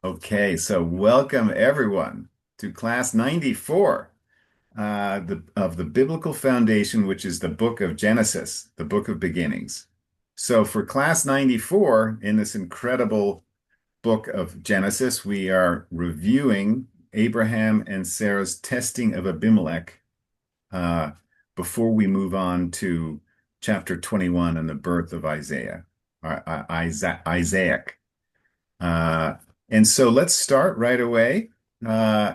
Okay, so welcome everyone to class 94 of the Biblical Foundation, which is the book of Genesis, the book of beginnings. So for class 94 in this incredible book of Genesis, we are reviewing Abraham and Sarah's testing of Abimelech uh, before we move on to chapter 21 and the birth of Isaac. Uh, and so let's start right away. Uh,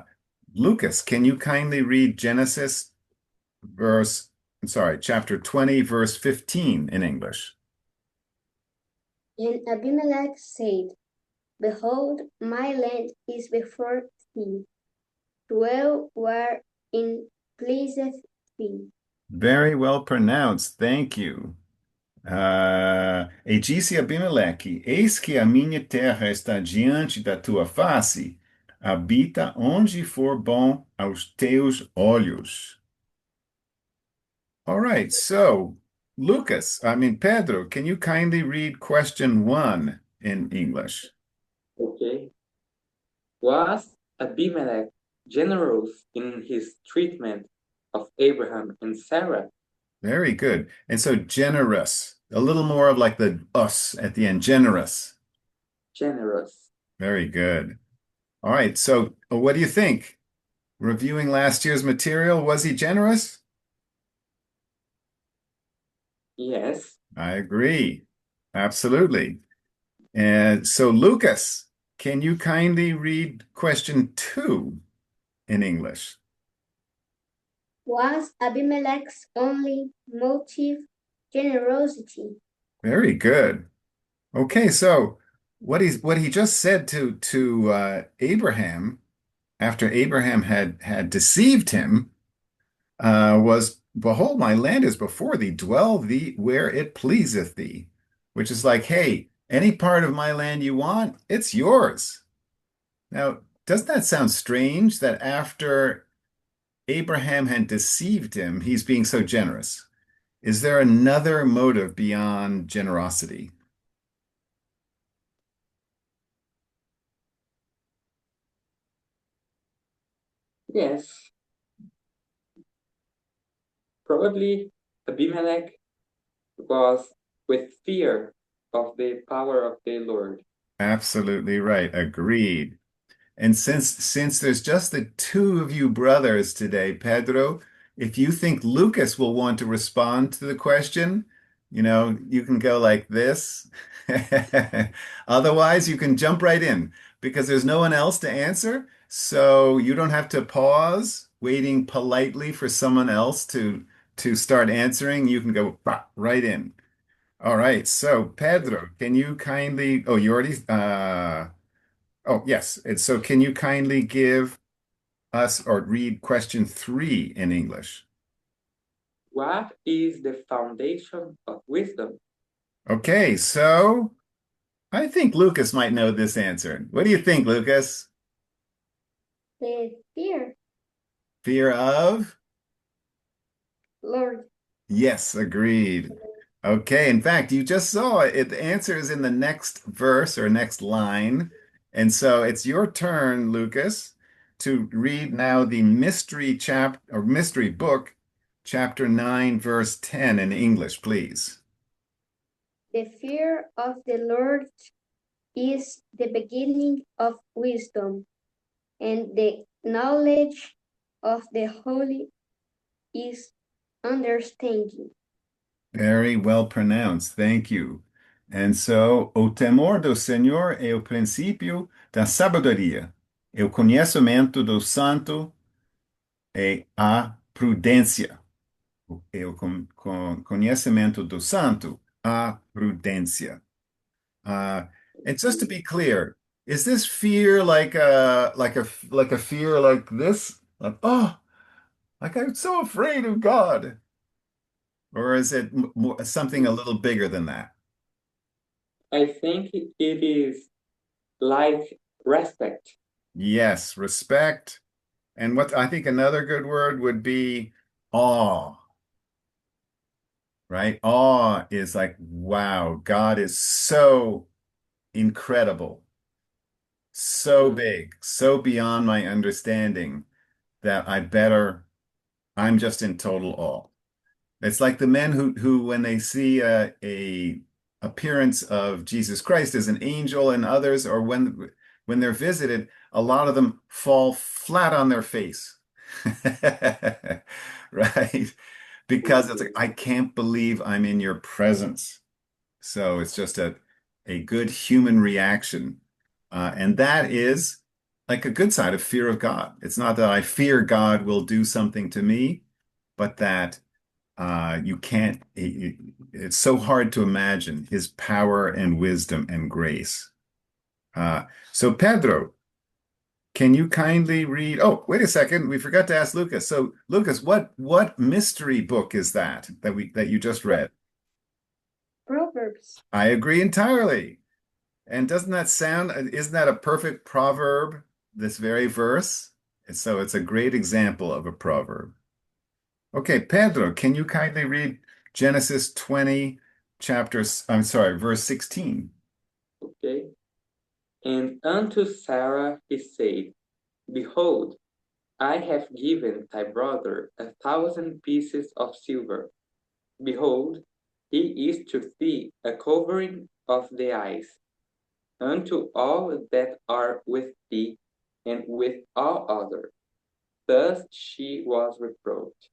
Lucas, can you kindly read Genesis chapter 20, verse 15 in English? And Abimelech said, Behold, my land is before thee. Dwell wherein pleaseth thee. Very well pronounced. Thank you. E disse Abimeleque: Eis que a minha terra está diante da tua face. Habita onde for bom aos teus olhos. All right, so Pedro, can you kindly read question one in English? Okay. Was Abimelech generous in his treatment of Abraham and Sarah? Very good. And so generous, a little more of like the us at the end, generous. Generous. Very good. All right, so what do you think? Reviewing last year's material, was he generous? Yes. I agree. Absolutely. And so, Lucas, can you kindly read question two in English? Was Abimelech's only motive generosity? Very good. Okay, so what he just said to Abraham after Abraham had deceived him was, "Behold, my land is before thee; dwell thee where it pleaseth thee," which is like, "Hey, any part of my land you want, it's yours." Now, doesn't that sound strange that after Abraham had deceived him, he's being so generous? Is there another motive beyond generosity? Yes. Probably Abimelech was with fear of the power of the Lord. Absolutely right. Agreed. And since there's just the two of you brothers today, Pedro, if you think Lucas will want to respond to the question, you can go like this. Otherwise, you can jump right in because there's no one else to answer. So you don't have to pause, waiting politely for someone else to start answering. You can go right in. All right. So Pedro, can you kindly, oh, you already, oh, yes. And so can you kindly give us or read question three in English? What is the foundation of wisdom? Okay, so I think Lucas might know this answer. What do you think, Lucas? The fear, Fear of? Lord. Yes, agreed. Okay, in fact, you just saw it. The answer is in the next verse or next line. And so it's your turn, Lucas, to read now the mystery book, chapter 9, verse 10 in English, please. The fear of the Lord is the beginning of wisdom, and the knowledge of the Holy is understanding. Very well pronounced. Thank you. And so, o temor do Senhor é o princípio da sabedoria. E o conhecimento do santo é a prudência. E o conhecimento do santo, a prudência. Uh, and just to be clear, is this fear like a fear like this? Like, oh, like I'm so afraid of God. Or is it something a little bigger than that? I think it is like respect. Yes, respect. And what I think another good word would be awe, right? Awe is like, wow, God is so incredible, so big, so beyond my understanding that I'm just in total awe. It's like the men who when they see a appearance of Jesus Christ as an angel and others, or when they're visited, a lot of them fall flat on their face. Right? Because it's like, I can't believe I'm in your presence. So it's just a good human reaction. And that is like a good side of fear of God. It's not that I fear God will do something to me, but that you can't, it's so hard to imagine his power and wisdom and grace. So Pedro, can you kindly read? Oh, wait a second. We forgot to ask Lucas. So Lucas, what mystery book is that you just read? Proverbs. I agree entirely. And isn't that a perfect proverb, this very verse? And so it's a great example of a proverb. Okay, Pedro, can you kindly read Genesis 20, verse 16? Okay. And unto Sarah he said, Behold, I have given thy brother 1,000 pieces of silver. Behold, he is to thee a covering of the eyes, unto all that are with thee, and with all other. Thus she was reproved.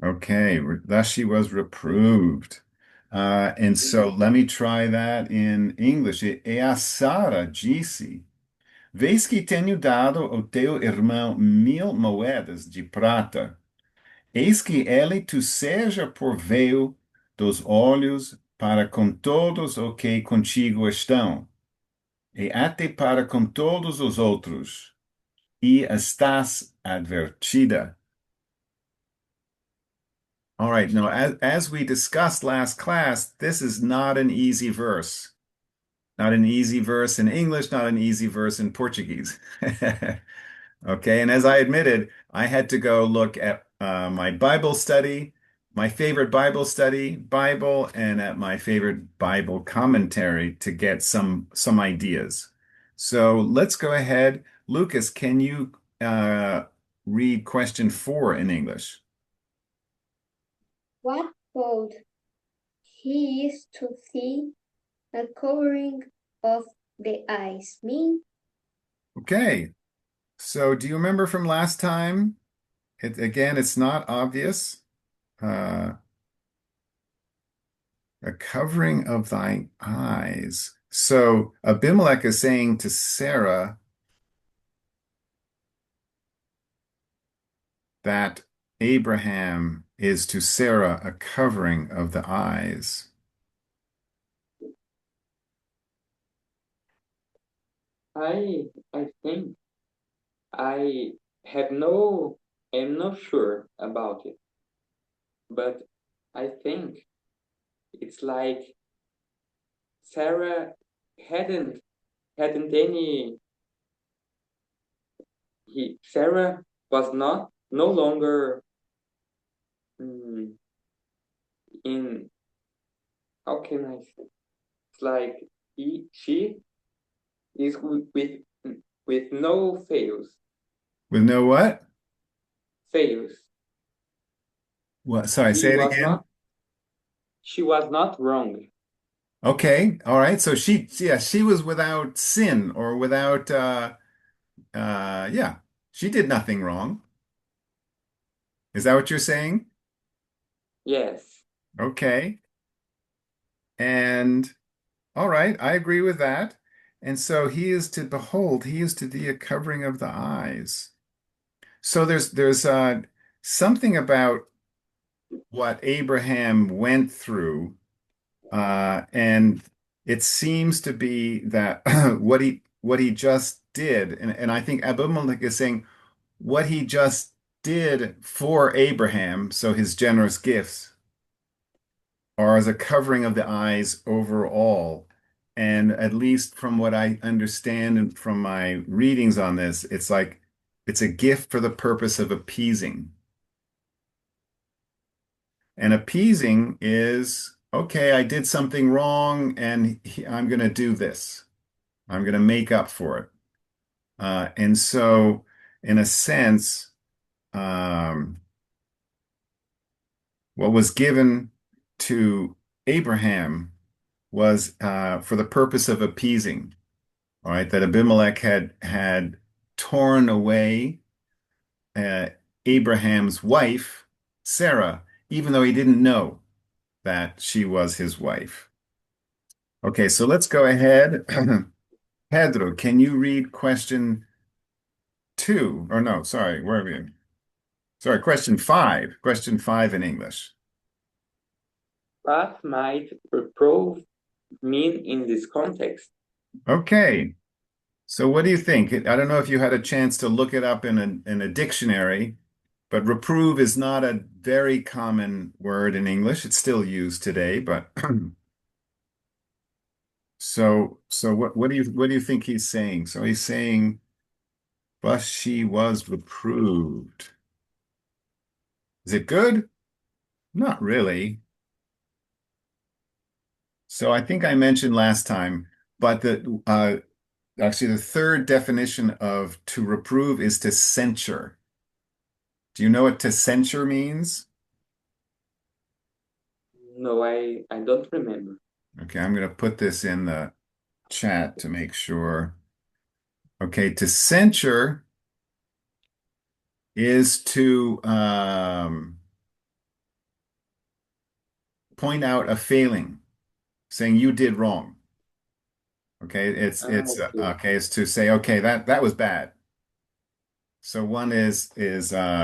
Okay, thus she was reproved. And so let me try that in English. E a Sara disse: Vês que tenho dado ao teu irmão 1.000 moedas de prata. Eis que ele te seja por véu dos olhos para com todos o que contigo estão, e até para com todos os outros, e estás advertida. All right, now, as we discussed last class, this is not an easy verse. Not an easy verse in English, not an easy verse in Portuguese. Okay, and as I admitted, I had to go look at my Bible study, my favorite Bible study Bible, and at my favorite Bible commentary to get some ideas. So let's go ahead. Lucas, can you read question 4 in English? What called he is to thee a covering of the eyes mean? Okay, so do you remember from last time? Again, it's not obvious. Uh, a covering of thine eyes. So Abimelech is saying to Sarah that Abraham is to Sarah a covering of the eyes. I think I have no am not sure about it, but I think it's like Sarah hadn't hadn't any Sarah was not no longer mm, in how can I say it's like she is with no With no what? fails. What? Sorry, She say it was again. not she was not wrong. Okay, all right. So she was without sin or without yeah, she did nothing wrong. Is that what you're saying? Yes. Okay. And all right, I agree with that. And so he is to behold, he is to thee a covering of the eyes. So there's something about what Abraham went through, and it seems to be that what he just did, and I think Abimelech is saying what he just did for Abraham, so his generous gifts are as a covering of the eyes overall. And at least from what I understand and from my readings on this, it's like it's a gift for the purpose of appeasing. And appeasing is, okay, I did something wrong and I'm going to do this. I'm going to make up for it. And so, in a sense, um, what was given to Abraham was for the purpose of appeasing, all right, that Abimelech had torn away uh, Abraham's wife, Sarah, even though he didn't know that she was his wife. Okay, so let's go ahead. Pedro, can you read question two? Or no, sorry, where are we? Sorry, question five. Question five in English. What might reprove mean in this context? Okay, so what do you think? I don't know if you had a chance to look it up in a dictionary, but reprove is not a very common word in English. It's still used today, but so what do you think he's saying? So he's saying, but she was reproved. Is it good? Not really. So I think I mentioned last time, but the actually the third definition of to reprove is to censure. Do you know what to censure means? No, I don't remember. Okay, I'm going to put this in the chat to make sure. Okay, to censure is to point out a failing, saying you did wrong. Okay, Okay. okay, it's to say, okay, that was bad. So one is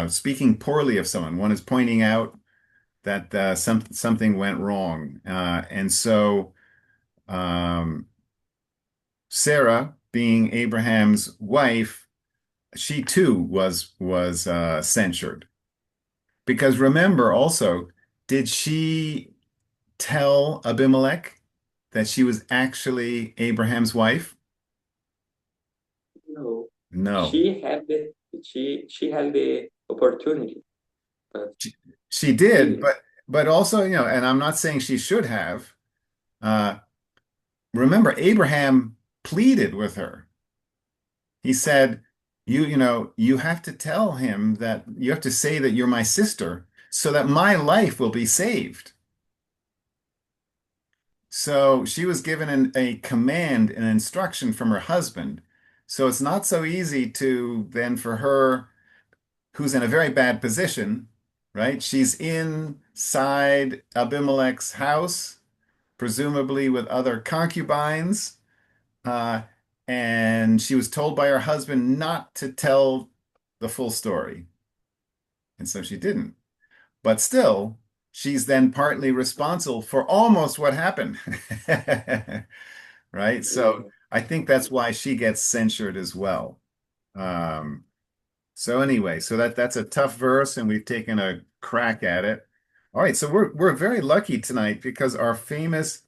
speaking poorly of someone. One is pointing out that something went wrong. And so um, Sarah, being Abraham's wife, she too was censured. Because remember also, did she tell Abimelech that she was actually Abraham's wife? No, No. she had the opportunity, but She, she did, didn't. but also, and I'm not saying she should have. Uh, remember, Abraham pleaded with her. He said, you have to tell him that you have to say that you're my sister so that my life will be saved. So she was given a command, an instruction from her husband. So it's not so easy to then for her, who's in a very bad position, right? She's inside Abimelech's house, presumably with other concubines. Uh, and she was told by her husband not to tell the full story. And so she didn't. But still, she's then partly responsible for almost what happened. Right? So Yeah. I think that's why she gets censured as well. Um, so anyway, so that's a tough verse, and we've taken a crack at it. All right, so we're very lucky tonight because our famous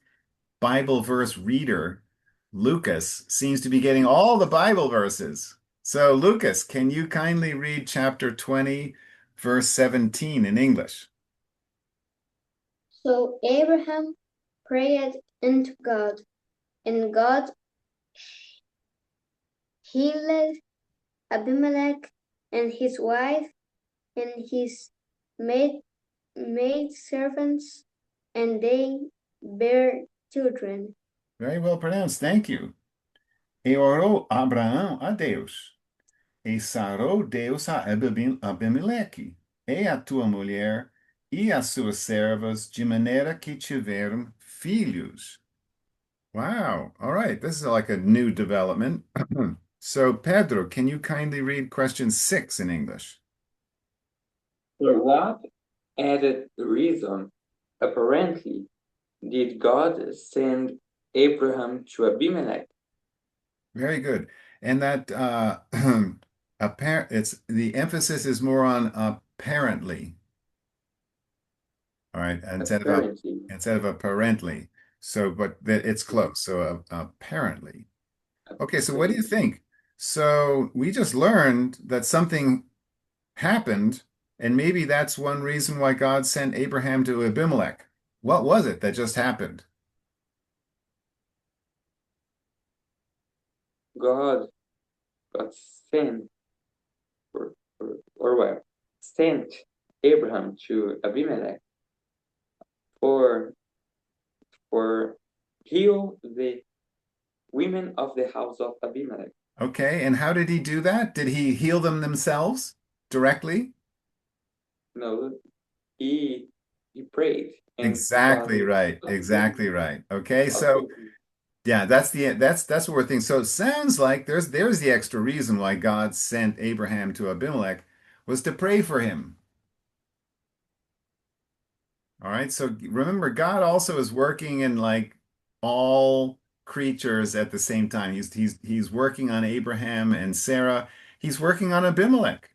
Bible verse reader, Lucas, seems to be getting all the Bible verses. So, Lucas, can you kindly read chapter 20, verse 17 in English? So Abraham prayed unto God, and God healed Abimelech and his wife and his maid servants, and they bare children. Very well pronounced. Thank you. E orou Abraão a Deus, e sarou Deus a Abimeleque, e a tua mulher, e as suas servas, de maneira que tiveram filhos. Wow. All right. This is like a new development. So, Pedro, can you kindly read question six in English? For what added reason, apparently, did God send Abraham to Abimelech? Very good. And that apparent it's the emphasis is more on apparently. All right, Apparently. instead of apparently. So, but it's close. So, apparently. Okay, so what do you Apparently. think? So we just learned that something happened, and maybe that's one reason why God sent Abraham to Abimelech. What was it that just happened? God God sent or sent Abraham to Abimelech for heal the women of the house of Abimelech. Okay, and how did he do that? Did he heal them themselves directly? No, he prayed and God Exactly right. Exactly right. Okay, so also yeah, that's what we're thinking. So it sounds like there's the extra reason why God sent Abraham to Abimelech was to pray for him. All right. So remember, God also is working in like all creatures at the same time. He's working on Abraham and Sarah. He's working on Abimelech.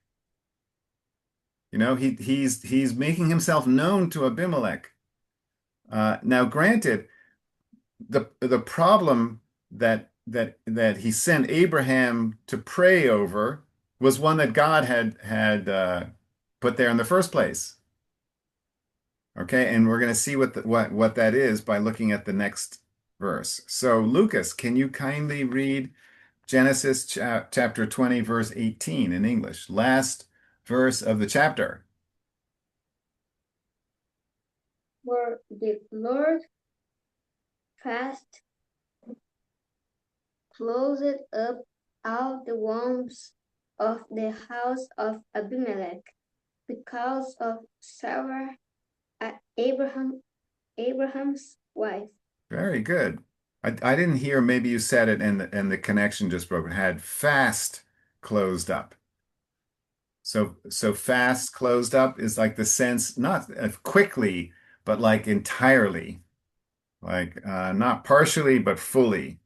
You know, he's making himself known to Abimelech. Now, granted, the problem that he sent Abraham to pray over was one that God had put there in the first place. Okay, and we're going to see what that is by looking at the next verse. So, Lucas, can you kindly read Genesis chapter 20, verse 18 in English? Last verse of the chapter. For the Lord fast closed up all the wombs of the house of Abimelech because of Sarah, Abraham's wife. Very good. I didn't hear, maybe you said it and the connection just broke. It had fast closed up. So fast closed up is like the sense, not quickly, but like entirely, like not partially, but fully.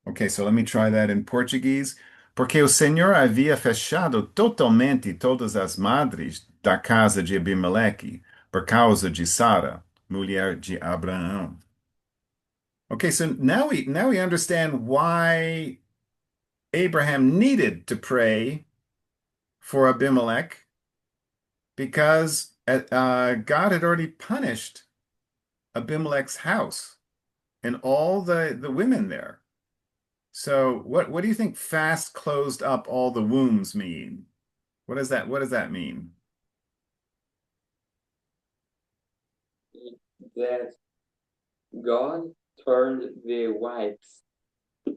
Okay, so let me try that in Portuguese. Porque o Senhor havia fechado totalmente todas as madres da casa de Abimeleque por causa de Sara, mulher de Abraão. Okay, so now we understand why Abraham needed to pray for Abimelech because God had already punished Abimelech's house and all the women there. So what do you think fast closed up all the wombs mean? What does that mean? that God turned the wives,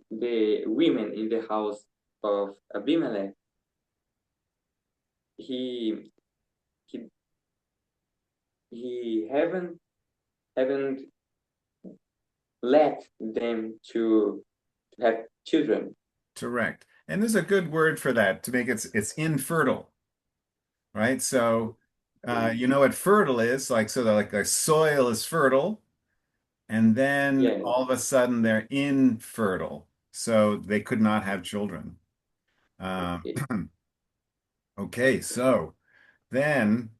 the women in the house of Abimelech. He he he haven't let them to have children. Correct. And there's a good word for that to make it's infertile, right? So you know what fertile is, like so like a soil is fertile, and then Yeah. all of a sudden they're infertile, so they could not have children. Um, Okay. okay, so then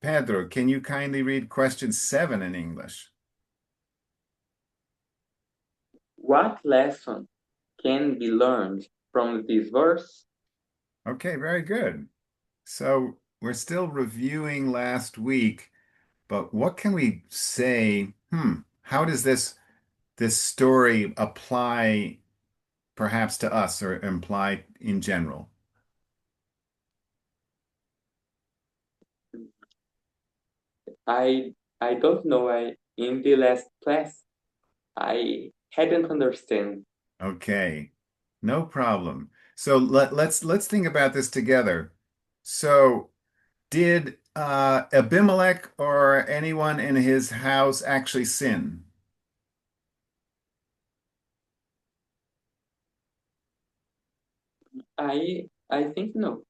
Pedro, can you kindly read question 7 in English? What lesson can be learned from this verse? Okay, very good. So we're still reviewing last week, but what can we say? How does this story apply perhaps to us or imply in general? I I don't know. I in the last class I hadn't understand. Okay, no problem. So let's think about this together. So did Abimelech or anyone in his house actually sin? I think no.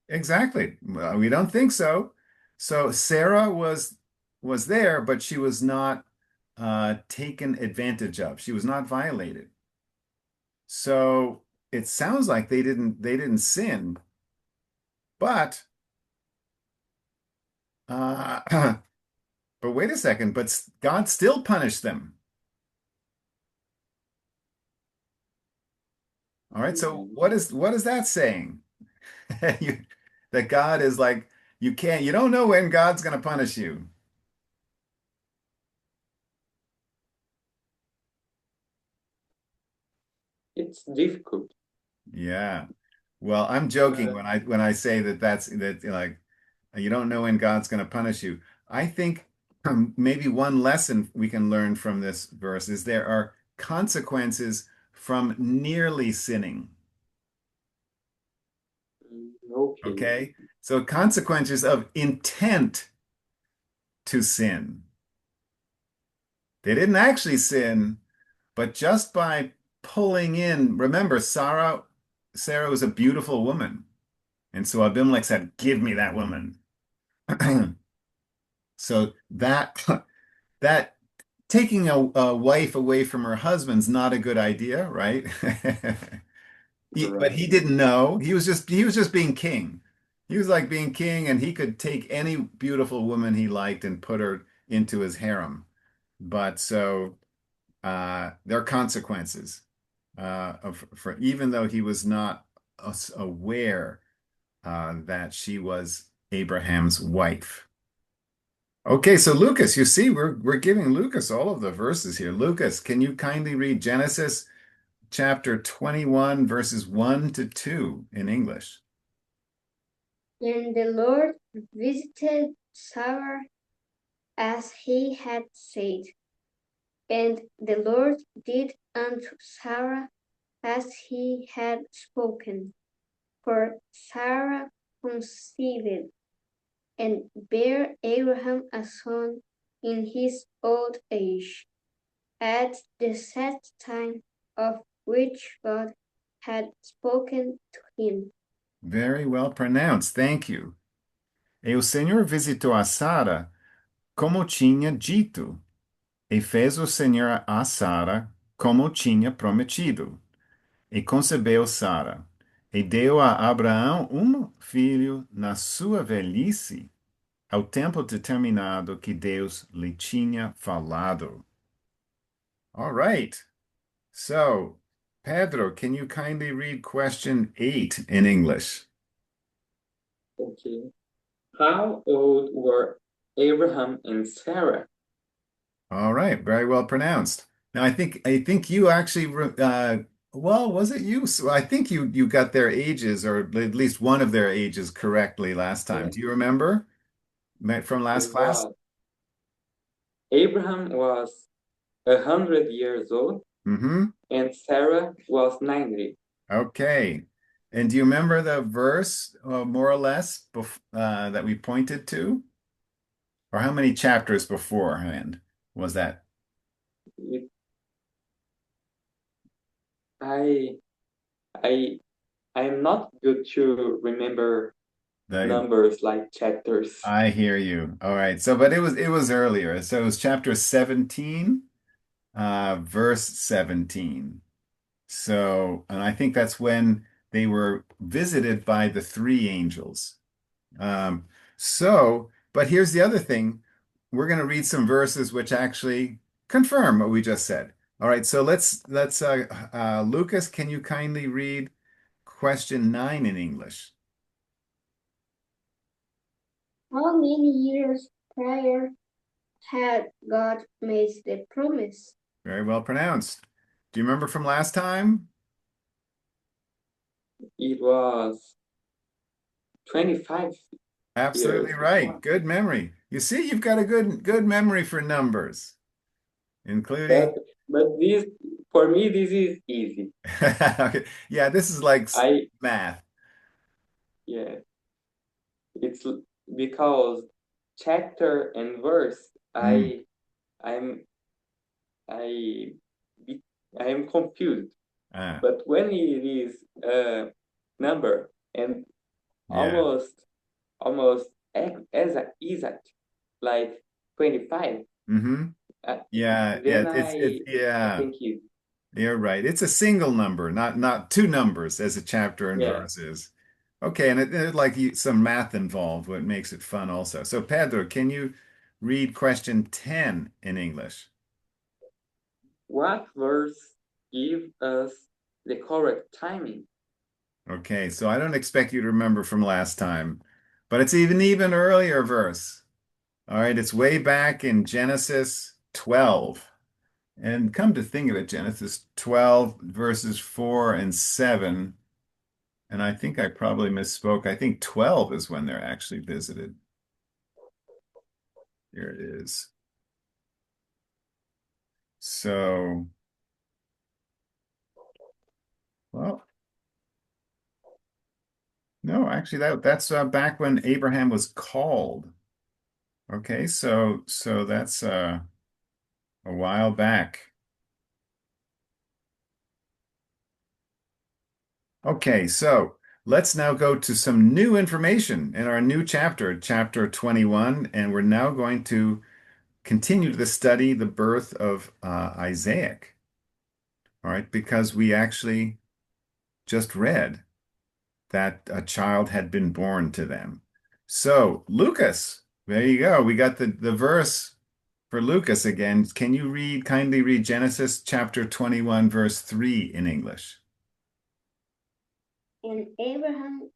Exactly. Well, we don't think so. So Sarah was there, but she was not taken advantage of. She was not violated. So it sounds like they didn't sin, but uh, but wait a second. But God still punished them. All right. So Mm, what is that saying? You, that God is like you don't know when God's going to punish you. it's difficult. Yeah. Well, I'm joking Uh, when I say that that like you don't know when God's going to punish you. I think maybe one lesson we can learn from this verse is there are consequences from nearly sinning. okay. Okay? So consequences of intent to sin. They didn't actually sin, but just by pulling in, remember, Sarah was a beautiful woman. And so Abimelech said, "Give me that woman." So that taking a wife away from her husband's not a good idea, right? But Right. he didn't know. He was just being king. He was like being king, and he could take any beautiful woman he liked and put her into his harem. But so there are consequences for even though he was not aware that she was Abraham's wife. Okay, so Lucas, you see, we're giving Lucas all of the verses here. Lucas, can you kindly read Genesis chapter 21, verses 1 to 2 in English? And the Lord visited Sarah as he had said, and the Lord did unto Sarah as he had spoken. For Sarah conceived and bare Abraham a son in his old age, at the set time of which God had spoken to him. Very well pronounced. Thank you. E o Senhor visitou a Sara como tinha dito, e fez o Senhor a Sara como tinha prometido. E concebeu Sara, e deu a Abraão um filho na sua velhice, ao tempo determinado que Deus lhe tinha falado. All right. So, Pedro, can you kindly read question 8 in English? Okay. How old were Abraham and Sarah? All right, very well pronounced. Now, I think you actually well, was it you? So I think you got their ages, or at least one of their ages correctly last time. Yeah. Do you remember from last It class? was Abraham was 100 years old Mm-hmm. and Sarah was 90. Okay. And do you remember the verse, more or less, that we pointed to? Or how many chapters beforehand was that? It, I I I'm not good to remember The, numbers like chapters. I hear you. All right. So, but it was earlier. So it was chapter 17, verse 17. So, and I think that's when they were visited by the three angels. Um, but here's the other thing. We're going to read some verses which actually confirm what we just said. All right, so let's Lucas, can you kindly read question 9 in English? How many years prior had God made the promise? Very well pronounced. Do you remember from last time? It was 25 Absolutely years right. before. Good memory. You see, you've got a good memory for numbers, But including but this for me this is easy. Okay. Yeah, this is like I math. yeah, it's because chapter and verse Mm. I'm I be- I am confused. Ah, But when it is a number and yeah. almost almost exact like 25, Mm-hmm. uh, Yeah, yeah, then it's I yeah, think it you're right. It's a single number, not two numbers as a chapter and yeah. verse is. Okay, and it like some math involved, what makes it fun also. So Pedro, can you read question 10 in English? What verse give us the correct timing? Okay, so I don't expect you to remember from last time, but it's even earlier verse. All right, it's way back in Genesis 12. And come to think of it, Genesis 12, verses 4 and 7. And I think I probably misspoke. I think 12 is when they're actually visited. Here it is. So, well, no, actually that's back when Abraham was called. Okay, so that's a while back. Okay, so let's now go to some new information in our new chapter, chapter 21, and we're now going to continue to study the birth of Isaac. All right, because we actually just read that a child had been born to them. So, Lucas, there you go. We got the verse for Lucas again. Can you kindly read Genesis chapter 21, verse 3 in English? And Abraham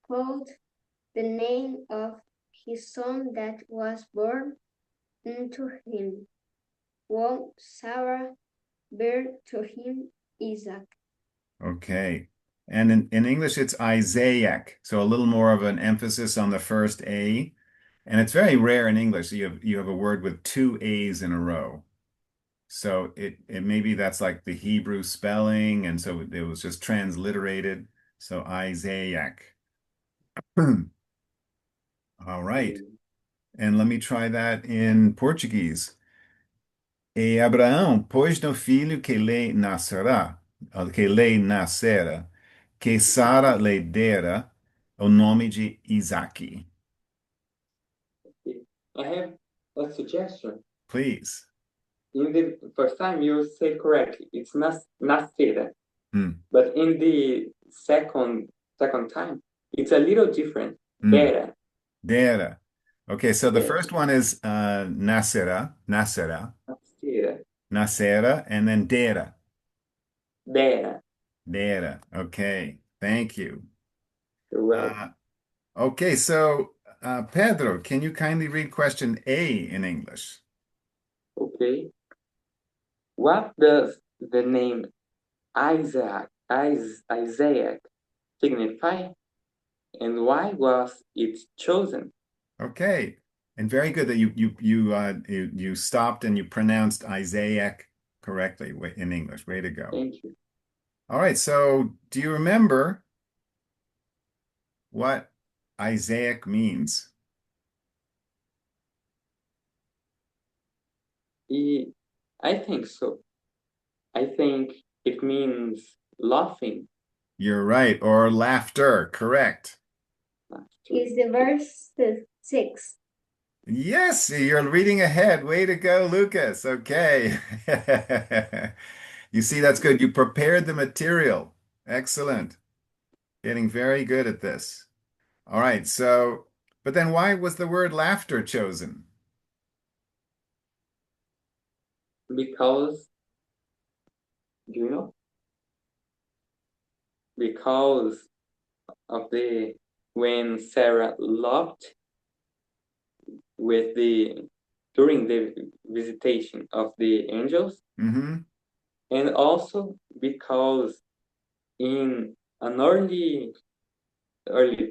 called the name of his son that was born unto him, whom Sarah bare to him Isaac. Okay. And in English, it's Isaac. So a little more of an emphasis on the first A. And it's very rare in English. You have a word with two A's in a row. So it maybe that's like the Hebrew spelling, and so it was just transliterated. So Isaac. All right. And let me try that in Portuguese. E Abraão pôs no filho que lhe nascera, que Sara lhe dera o nome de Isaque. I have a suggestion. Please. In the first time, you said correctly. It's nascera. Mm, But in the second time, it's a little different. mm, Dera. dera. Okay, so the Dera. first one is nascera, Nascera. nascera, and then dera, Dera. dera. Okay, thank you. You're welcome. Okay, so Pedro, can you kindly read question A in English? Okay. What does the name Isaac signify, and why was it chosen? Okay, and very good that you stopped and you pronounced Isaac correctly in English. Way to go. Thank you. All right, so do you remember what Isaac means? I think so. I think it means laughing. You're right, or laughter, correct. Is the verse 6. Yes, you're reading ahead. Way to go, Lucas. Okay. You see, that's good. You prepared the material. Excellent. Getting very good at this. All right, so, but then why was the word laughter chosen? Because, do you know? Because of when Sarah laughed during the visitation of the angels, Mm-hmm. and also because in an early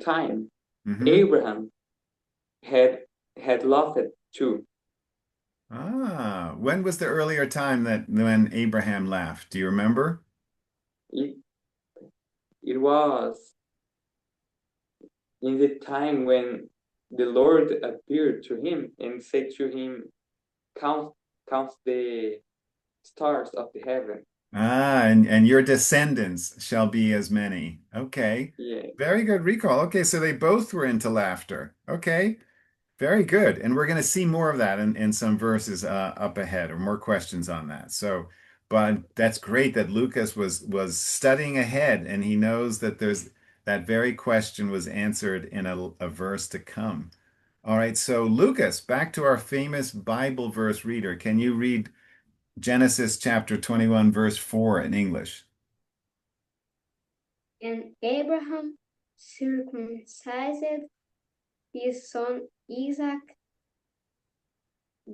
time, Mm-hmm. Abraham had laughed too. Ah, when was the earlier time that when Abraham laughed? Do you remember? It, it was in the time when the Lord appeared to him and said to him, count the stars of the heaven. Ah, and your descendants shall be as many. Okay. Yeah. Very good recall. Okay, so they both were into laughter. Okay. Very good. And we're going to see more of that in some verses up ahead, or more questions on that. So, but that's great that Lucas was studying ahead and he knows that there's that very question was answered in a verse to come. All right, so Lucas, back to our famous Bible verse reader. Can you read Genesis chapter 21, verse 4 in English? And Abraham circumcised his son Isaac,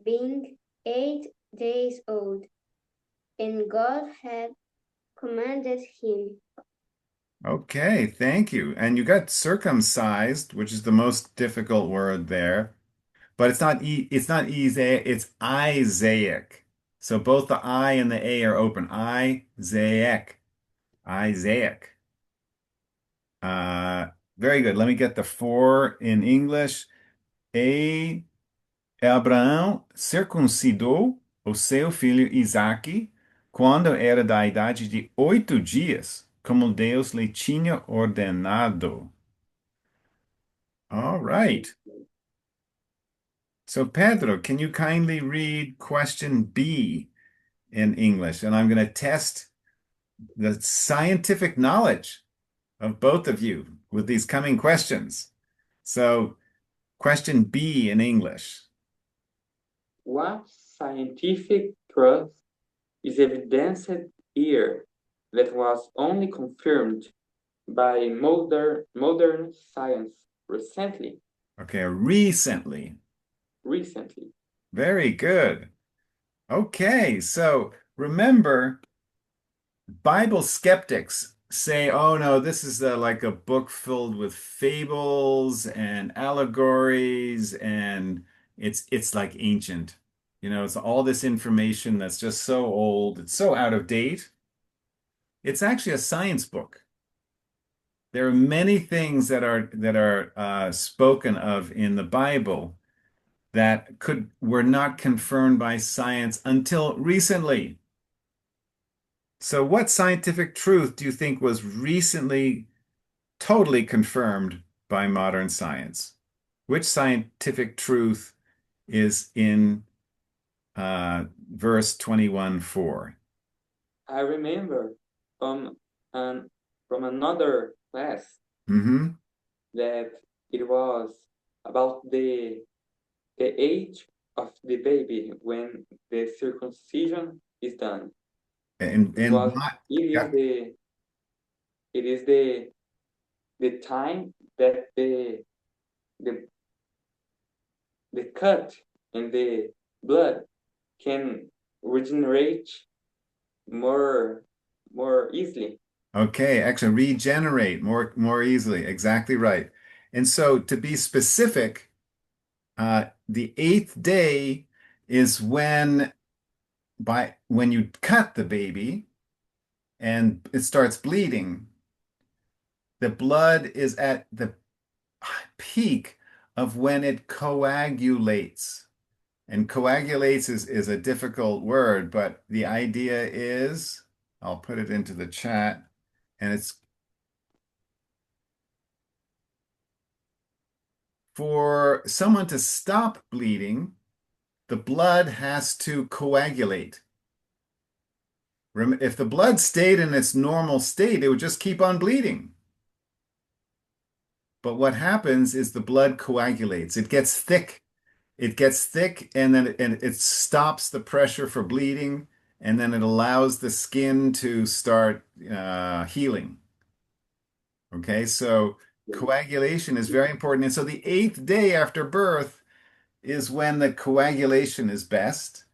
being 8 days old, and God had commanded him. Okay, thank you. And you got circumcised, which is the most difficult word there, but it's not Isaiah, it's Isaac. So both the I and the A are open. Isaac. Isaac. Uh, very good. Let me get the four in English. E Abraão circuncidou o seu filho Isaque quando era da idade de 8 dias, como Deus lhe tinha ordenado. All right. So, Pedro, can you kindly read question B in English? And I'm going to test the scientific knowledge of both of you with these coming questions. So, question B in English. What scientific truth is evidenced here that was only confirmed by modern science recently? Okay, recently. Recently. Very good. Okay, so remember, Bible skeptics say, oh no, this is like a book filled with fables and allegories, and it's like ancient. You know, it's all this information that's just so old, it's so out of date. It's actually a science book. There are many things that are spoken of in the Bible that could were not confirmed by science until recently. So, what scientific truth do you think was recently totally confirmed by modern science? Which scientific truth is in verse 21:4? I remember from an from another class Mm-hmm. that it was about the age of the baby when the circumcision is done. It And was what? it is Yeah. the time that the the cut and the blood can regenerate more more easily. Okay, actually regenerate more easily. Exactly right. And so to be specific, the eighth day is when you cut the baby and it starts bleeding, the blood is at the peak of when it coagulates. And coagulates is a difficult word, but the idea is, I'll put it into the chat, and it's for someone to stop bleeding, the blood has to coagulate. If the blood stayed in its normal state, it would just keep on bleeding. But what happens is the blood coagulates. It gets thick. It gets thick and then it stops the pressure for bleeding, and then it allows the skin to start healing. Okay, so coagulation is very important. And so the eighth day after birth is when the coagulation is best.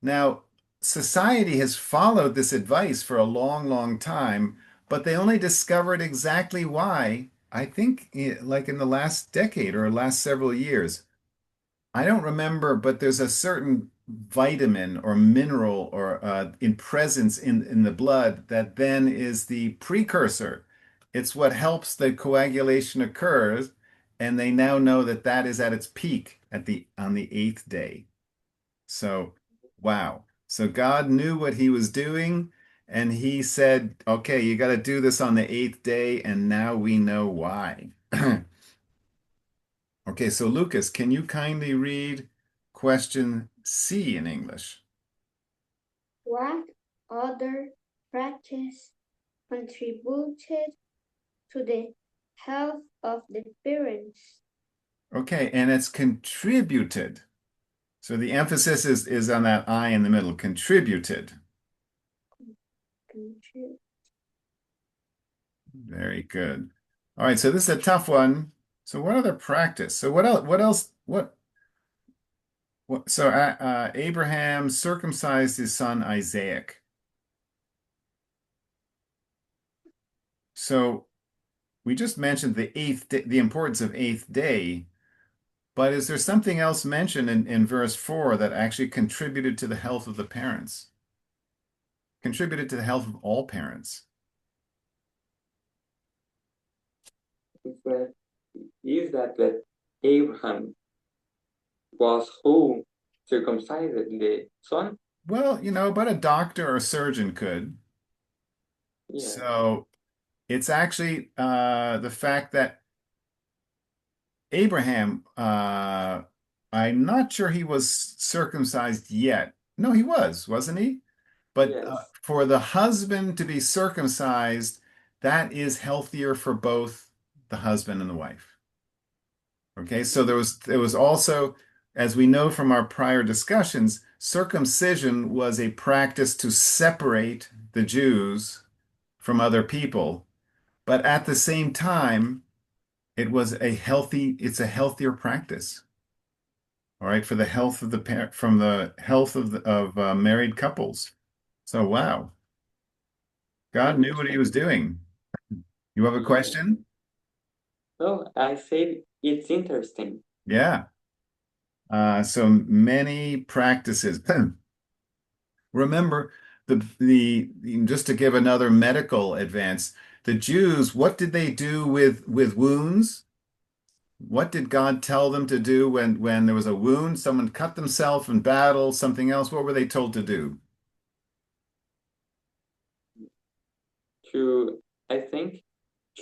Now, society has followed this advice for a long, long time, but they only discovered exactly why, I think, like in the last decade or last several years. I don't remember, but there's a certain vitamin or mineral or in presence in the blood that then is the precursor. It's what helps the coagulation occurs, and they now know that that is at its peak at the on the eighth day. So, wow. So God knew what he was doing, and he said, okay, you got to do this on the eighth day, and now we know why. Okay, so Lucas, can you kindly read question C in English? What other practice contributed to the health of the parents? Okay, and it's contributed. So the emphasis is on that I in the middle, contributed. Contri- Very good. All right, so this is a tough one. So what other practice? So what else? What else? What so Abraham circumcised his son Isaac. So we just mentioned the eighth day, the importance of eighth day, but is there something else mentioned in verse 4 that actually contributed to the health of the parents? Contributed to the health of all parents? Is that Abraham was who circumcised the son? Well, but a doctor or a surgeon could. Yeah. So it's actually the fact that Abraham, I'm not sure he was circumcised yet. No, he was, wasn't he? But Yes. for the husband to be circumcised, that is healthier for both the husband and the wife. Okay, so there was also, as we know from our prior discussions, circumcision was a practice to separate the Jews from other people, but at the same time, it's a healthier practice. All right, for the health of the parent, from the health of married couples. So wow, God knew what he was doing. You have a Yeah. question? No, I said it's interesting. Yeah. So many practices. Remember just to give another medical advance, the Jews, what did they do with wounds? What did God tell them to do when there was a wound, someone cut themselves in battle, something else? What were they told to do? To I think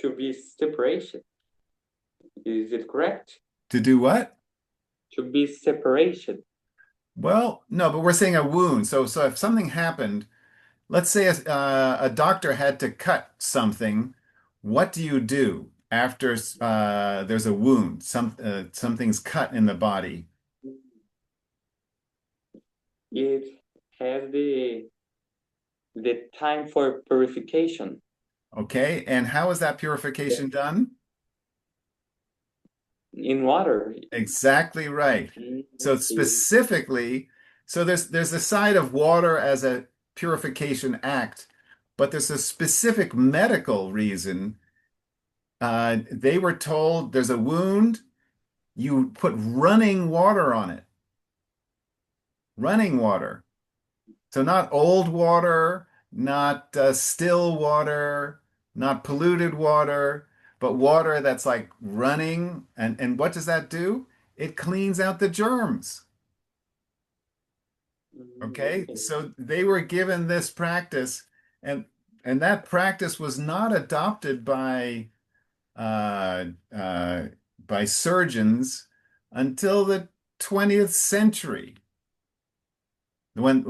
to be separation. Is it correct? To do what? To be separation. Well, no, but we're saying a wound. So if something happened, let's say a doctor had to cut something, what do you do after there's a wound, something's cut in the body? It has the time for purification. Okay, and how is that purification done? In water. Exactly right. So Okay. specifically, so there's a side of water as a purification act, but there's a specific medical reason. They were told there's a wound, you put running water on it. Running water. So not old water, not still water, not polluted water, but water that's like running. And what does that do? It cleans out the germs. Okay, Okay. so they were given this practice, and that practice was not adopted uh, uh, by surgeons until the 20th century. When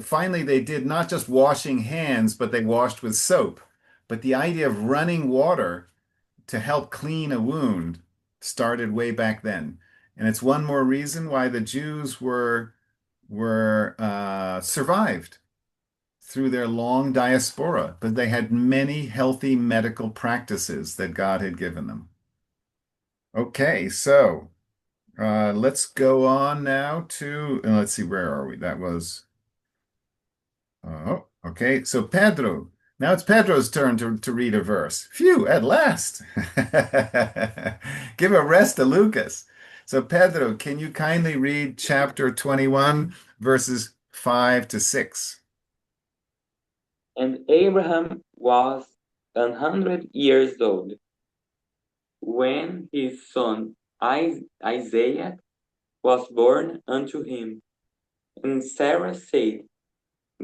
finally they did not just washing hands, but they washed with soap. But the idea of running water to help clean a wound started way back then. And it's one more reason why the Jews were survived through their long diaspora, but they had many healthy medical practices that God had given them. Okay, so let's go on now to, and let's see, where are we? That was, oh, okay. So Pedro, now it's Pedro's turn to read a verse. Phew, at last. Give a rest to Lucas. So Pedro, can you kindly read chapter 21, verses 5 to 6? And Abraham was 100 years old when his son Isaac was born unto him. And Sarah said,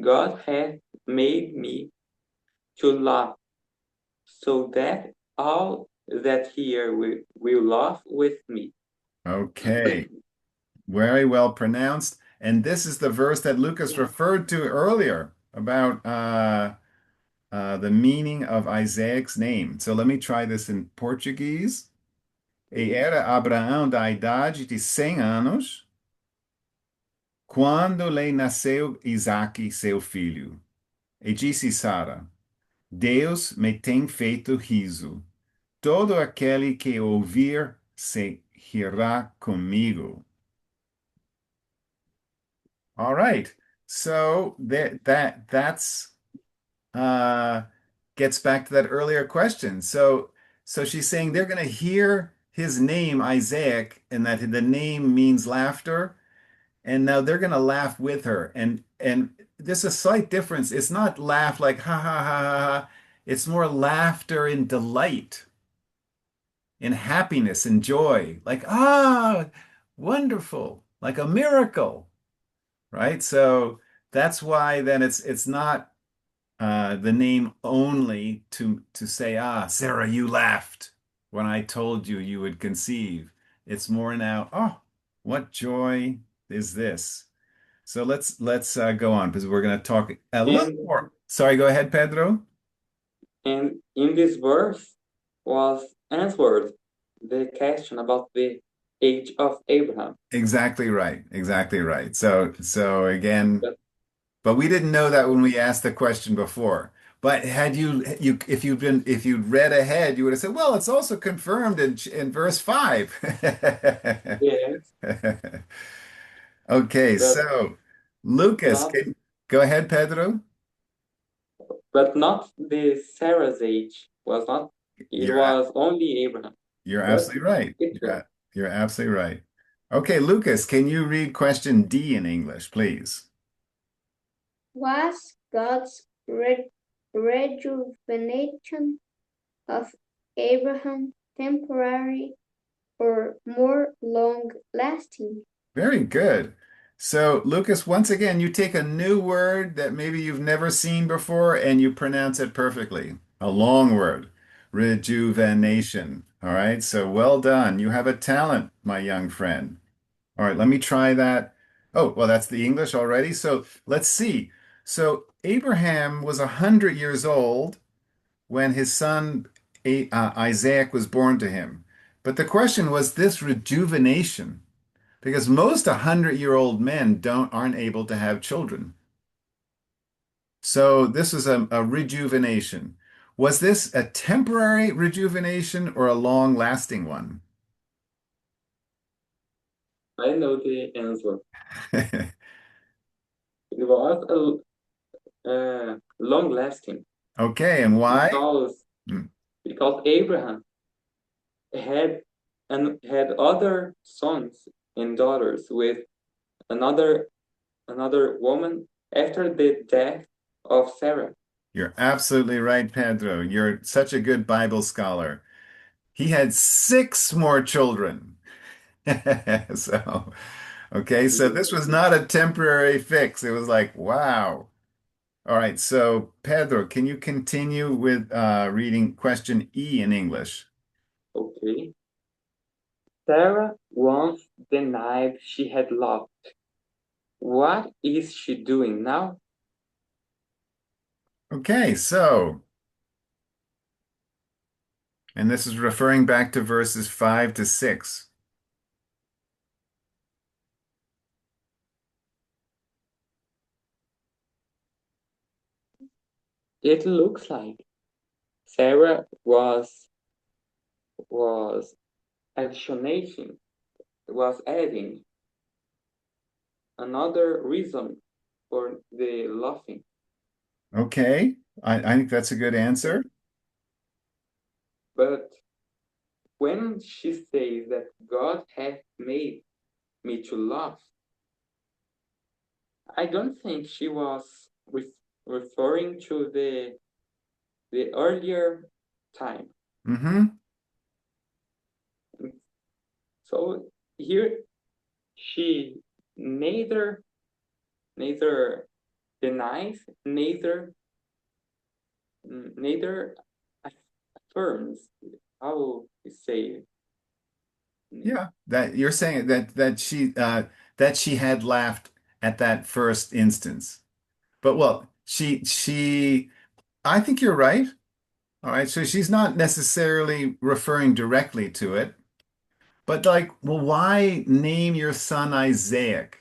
God hath made me to laugh, so that all that hear will laugh with me. Okay, very well pronounced. And this is the verse that Lucas referred to earlier about the meaning of Isaac's name. So let me try this in Portuguese. E era Abraão da idade de 100 anos, quando lhe nasceu Isaque, seu filho. E disse Sara: Deus me tem feito riso. Todo aquele que ouvir se rirá comigo. All right. So that's uh, gets back to that earlier question. So she's saying they're going to hear his name, Isaac, and that the name means laughter, and now they're going to laugh with her. And there's a slight difference. It's not laugh like ha ha ha ha. Ha. It's more laughter in delight, in happiness and joy, like wonderful, like a miracle, right? So that's why then it's not the name only to say, Sarah, you laughed when I told you you would conceive. It's more now, oh, what joy is this? So let's go on because we're going to talk a little And more. Sorry, go ahead, Pedro. and in this verse was answered the question about the age of Abraham. Exactly right. Exactly right. So again, But but we didn't know that when we asked the question before. But had if you'd read ahead, you would have said, well, it's also confirmed in verse 5. yes, Okay, but so Lucas, not go ahead, Pedro. but not the Sarah's age was not, it You're a- was only Abraham. you're But absolutely right. it was You're absolutely right. Okay, Lucas, can you read question D in English, please? Was God's rejuvenation of Abraham temporary or more long lasting? Very good. So, Lucas, once again, you take a new word that maybe you've never seen before and you pronounce it perfectly. A long word, rejuvenation. All right. So, well done. You have a talent, my young friend. All right. Let me try that. Oh, well, that's the English already. So, let's see. So, Abraham was 100 years old when his son Isaac was born to him. But the question was this rejuvenation. Because most 100-year-old men aren't able to have children. So this is a rejuvenation. Was this a temporary rejuvenation or a long-lasting one? I know the answer. It was a long lasting Okay, and why? because Hmm, Abraham had had other sons and daughters with another woman after the death of Sarah. You're absolutely right, Pedro. You're such a good Bible scholar. He had six more children. So, okay, so this was not a temporary fix. It was like, wow. All right, so Pedro, can you continue with reading question E in English? Okay. Sarah once denied she had loved. What is she doing now? Okay, and this is referring back to verses 5 to 6. It looks like Sarah was additioning, was adding another reason for the laughing. Okay, I think that's a good answer. But when she says that God hath made me to laugh, I don't think she was referring to the earlier time. Mm-hmm. So here she neither denies, neither affirms. How you say? Yeah, that you're saying that she had laughed at that first instance. But well, she I think you're right. All right, so she's not necessarily referring directly to it, but like, well, why name your son Isaac?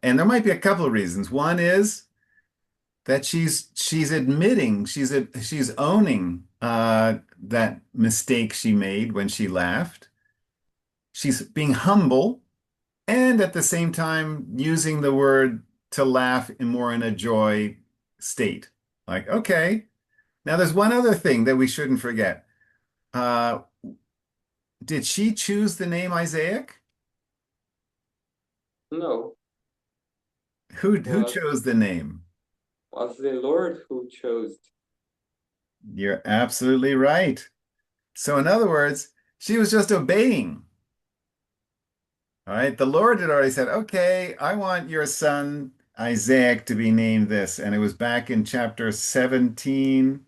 And there might be a couple of reasons. One is that she's admitting, she's owning that mistake she made when she laughed. She's being humble and at the same time using the word to laugh in more in a joy state. Like, okay. Now there's one other thing that we shouldn't forget. Uh, did she choose the name Isaac? No, Who was chose the name? was the Lord who chose. You're absolutely right. So in other words, she was just obeying. All right. The Lord had already said, okay, I want your son Isaac to be named this. And it was back in chapter 17,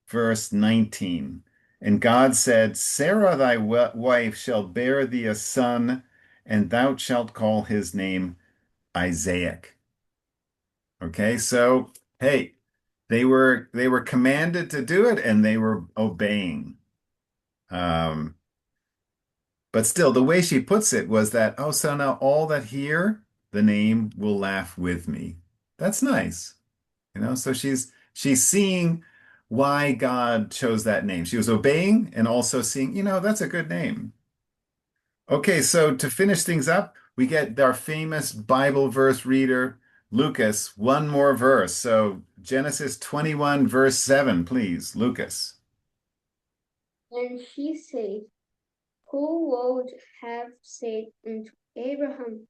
verse 19. And God said, Sarah thy wife shall bear thee a son, and thou shalt call his name Isaac. Okay, so hey, they were commanded to do it and they were obeying. Um, but still, the way she puts it was that, oh, so now all that hear the name will laugh with me. That's nice. So she's seeing why God chose that name. She was obeying and also seeing, that's a good name. Okay, so to finish things up, we get our famous Bible verse reader, Lucas, one more verse. So Genesis 21, verse 7, please, Lucas. And she said, Who would have said unto Abraham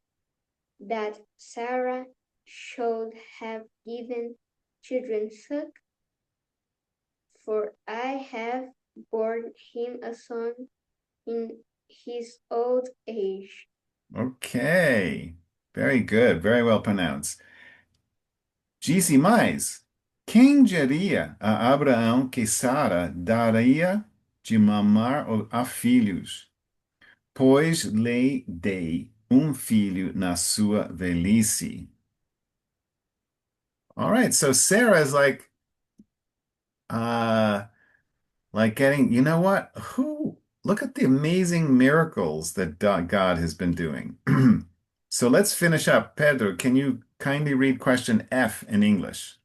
that Sarah should have given children suck? For I have borne him a son in his old age. Okay, very good, very well pronounced. Disse mais, quem diria a Abraão que Sara daria de mamar a filhos? Pois lhe dei filho na sua velhice. All right, so Sarah is uh, like getting, you know what? Look at the amazing miracles that God has been doing. So let's finish up. Pedro, can you kindly read question F in English?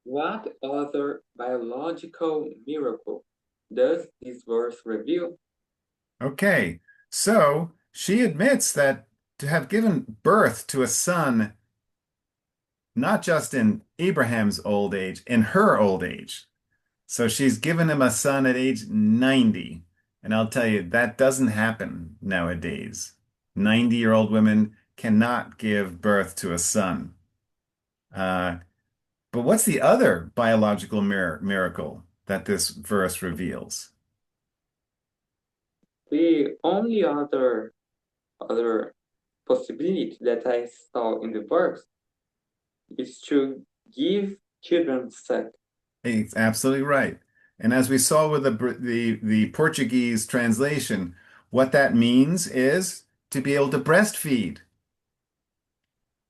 What other biological miracle does this verse reveal? Okay, so she admits that to have given birth to a son, not just in Abraham's old age, in her old age. So she's given him a son at age 90. And I'll tell you, that doesn't happen nowadays. 90-year-old women cannot give birth to a son. Uh, but what's the other biological miracle that this verse reveals? The only other possibility that I saw in the verse is to give children suck. It's absolutely right. And as we saw with the Portuguese translation, what that means is to be able to breastfeed.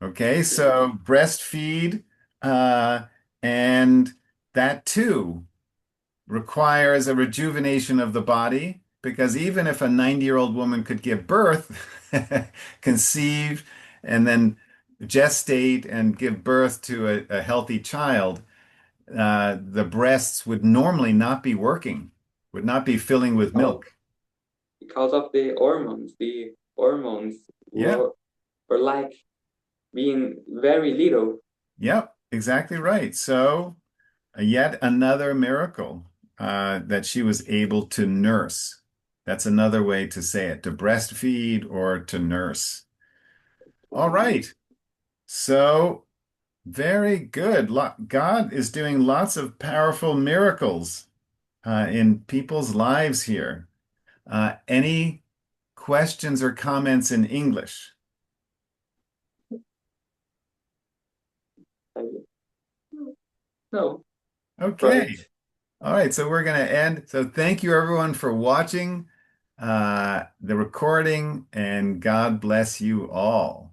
Okay, so breastfeed, uh, and that too requires a rejuvenation of the body because even if a 90-year-old woman could give birth, conceive, and then gestate and give birth to a healthy child, the breasts would normally not be working, would not be filling with Oh, milk. because of the hormones. The hormones Yeah, were like being very little. yep, exactly right. So, yet another miracle that she was able to nurse. That's another way to say it, to breastfeed or to nurse. All right. So, very good. God is doing lots of powerful miracles in people's lives here. Any questions or comments in English? No, Okay. right. All right. So we're going to end. So thank you everyone for watching the recording and God bless you all.